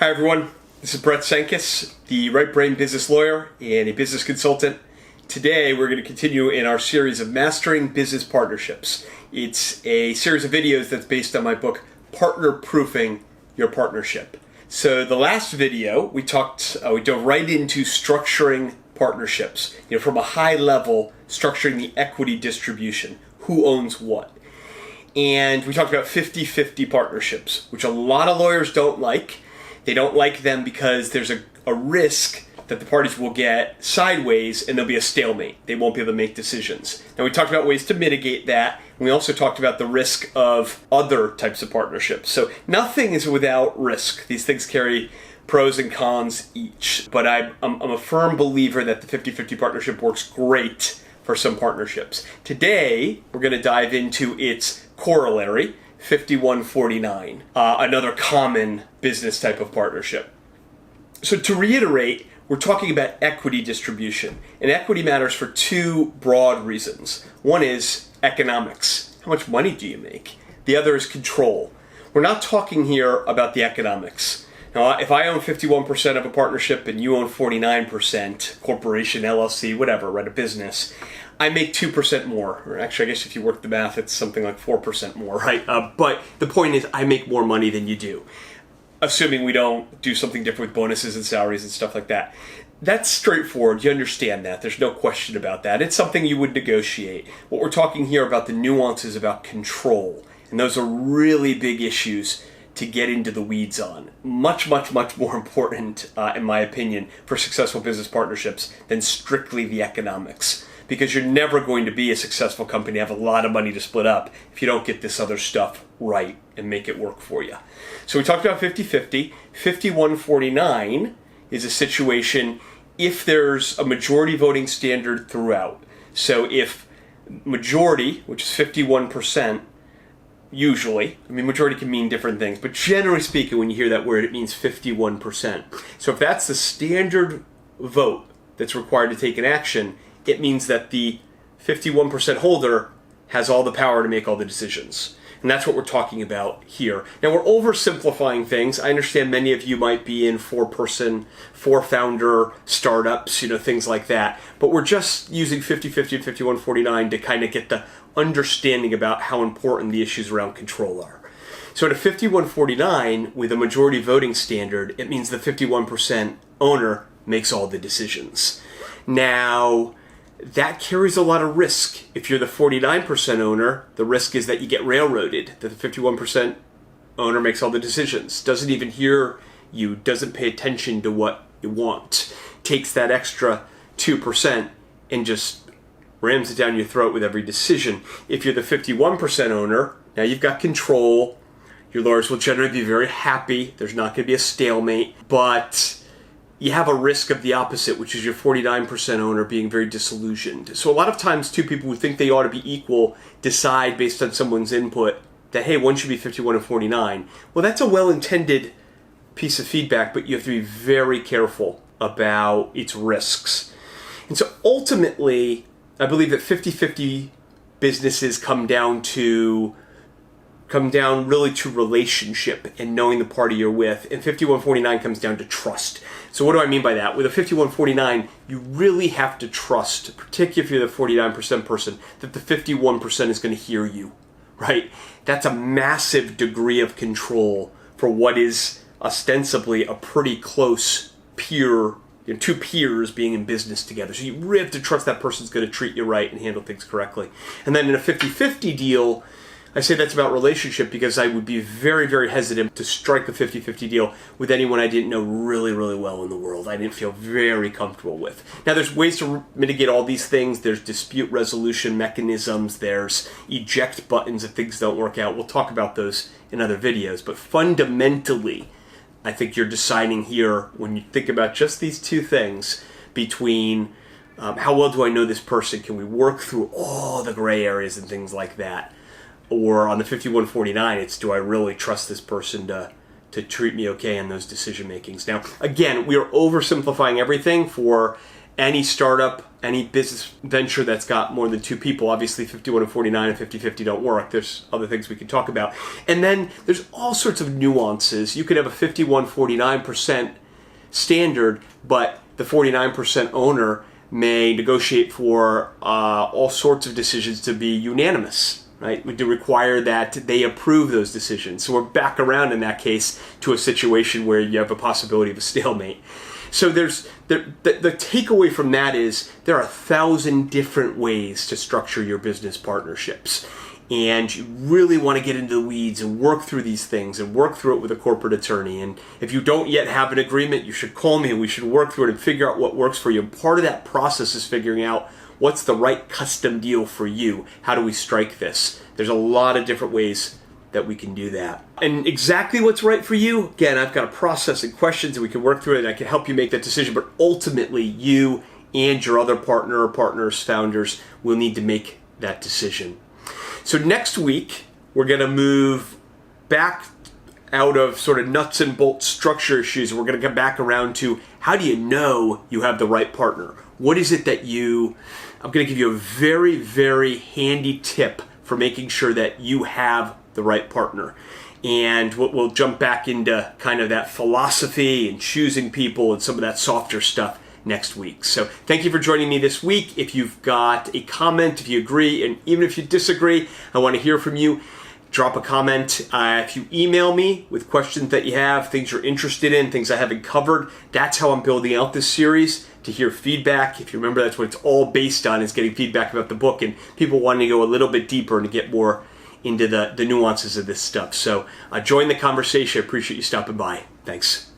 Hi everyone, this is Brett Senkis, the Right Brain business lawyer and a business consultant. Today we're going to continue in our series of Mastering Business Partnerships. It's a series of videos that's based on my book, Partner Proofing Your Partnership. So the last video we dove right into structuring partnerships, from a high level, structuring the equity distribution, who owns what. And we talked about 50-50 partnerships, which a lot of lawyers don't like. They don't like them because there's a risk that the parties will get sideways and there'll be a stalemate. They won't be able to make decisions. Now, we talked about ways to mitigate that. And we also talked about the risk of other types of partnerships. So nothing is without risk. These things carry pros and cons each. But I'm a firm believer that the 50-50 partnership works great for some partnerships. Today, we're going to dive into its corollary, 5149, another common business type of partnership. So to reiterate, we're talking about equity distribution. And equity matters for two broad reasons. One is economics. How much money do you make? The other is control. We're not talking here about the economics. Now, if I own 51% of a partnership and you own 49%, corporation, LLC, whatever, right, a business, I make 2% more. Or actually, I guess if you work the math, it's something like 4% more, right? But the point is, I make more money than you do, assuming we don't do something different with bonuses and salaries and stuff like that. That's straightforward. You understand that. There's no question about that. It's something you would negotiate. What we're talking here about the nuances about control, and those are really big issues to get into the weeds on. Much, much, much more important, in my opinion, for successful business partnerships than strictly the economics. Because you're never going to be a successful company, have a lot of money to split up if you don't get this other stuff right and make it work for you. So we talked about 50-50. 5149 is a situation if there's a majority voting standard throughout. So if majority, which is 51%, usually, majority can mean different things, but generally speaking, when you hear that word, it means 51%. So if that's the standard vote that's required to take an action, it means that the 51% holder has all the power to make all the decisions. And that's what we're talking about here. Now, we're oversimplifying things. I understand many of you might be in four-person, four-founder startups, things like that. But we're just using 50-50 and 51-49 to kind of get the understanding about how important the issues around control are. So at a 51-49, with a majority voting standard, it means the 51% owner makes all the decisions. Now, that carries a lot of risk. If you're the 49% owner, the risk is that you get railroaded, that the 51% owner makes all the decisions, doesn't even hear you, doesn't pay attention to what you want, takes that extra 2% and just rams it down your throat with every decision. If you're the 51% owner, now you've got control. Your lawyers will generally be very happy. There's not going to be a stalemate, but you have a risk of the opposite, which is your 49% owner being very disillusioned. So a lot of times, two people who think they ought to be equal decide based on someone's input that, hey, one should be 51 and 49. Well, that's a well-intended piece of feedback, but you have to be very careful about its risks. And so ultimately, I believe that 50-50 businesses come down really to relationship and knowing the party you're with. And 51-49 comes down to trust. So what do I mean by that? With a 51-49, you really have to trust, particularly if you're the 49% person, that the 51% is going to hear you, right? That's a massive degree of control for what is ostensibly a pretty close peer, two peers being in business together. So you really have to trust that person's going to treat you right and handle things correctly. And then in a 50-50 deal, I say that's about relationship because I would be very, very hesitant to strike a 50-50 deal with anyone I didn't know really, really well in the world. I didn't feel very comfortable with. Now, there's ways to mitigate all these things. There's dispute resolution mechanisms. There's eject buttons if things don't work out. We'll talk about those in other videos. But fundamentally, I think you're deciding here, when you think about just these two things, between how well do I know this person? Can we work through all the gray areas and things like that? Or on the 51-49, it's do I really trust this person to treat me okay in those decision makings? Now, again, we are oversimplifying everything for any startup any business venture that's got more than two people. Obviously 51 and 49 and 50-50 don't work. There's other things we can talk about. And then there's all sorts of nuances. You could have a 51-49% standard, but the 49% owner may negotiate for all sorts of decisions to be unanimous, right? We do require that they approve those decisions. So we're back around in that case to a situation where you have a possibility of a stalemate. So there's the takeaway from that is there are 1,000 different ways to structure your business partnerships. And you really want to get into the weeds and work through these things and work through it with a corporate attorney. And if you don't yet have an agreement, you should call me and we should work through it and figure out what works for you. And part of that process is figuring out what's the right custom deal for you. How do we strike this? There's a lot of different ways that we can do that. And exactly what's right for you, again, I've got a process and questions and we can work through it and I can help you make that decision. But ultimately, you and your other partner or partners, founders, will need to make that decision. So next week, we're going to move back out of sort of nuts and bolts structure issues. We're going to come back around to how do you know you have the right partner? What is it that I'm going to give you a very, very handy tip for making sure that you have the right partner. And we'll jump back into kind of that philosophy and choosing people and some of that softer stuff next week. So thank you for joining me this week. If you've got a comment, if you agree, and even if you disagree, I want to hear from you. Drop a comment. If you email me with questions that you have, things you're interested in, things I haven't covered, that's how I'm building out this series, to hear feedback. If you remember, that's what it's all based on, is getting feedback about the book and people wanting to go a little bit deeper and to get more into the nuances of this stuff. So join the conversation. I appreciate you stopping by. Thanks.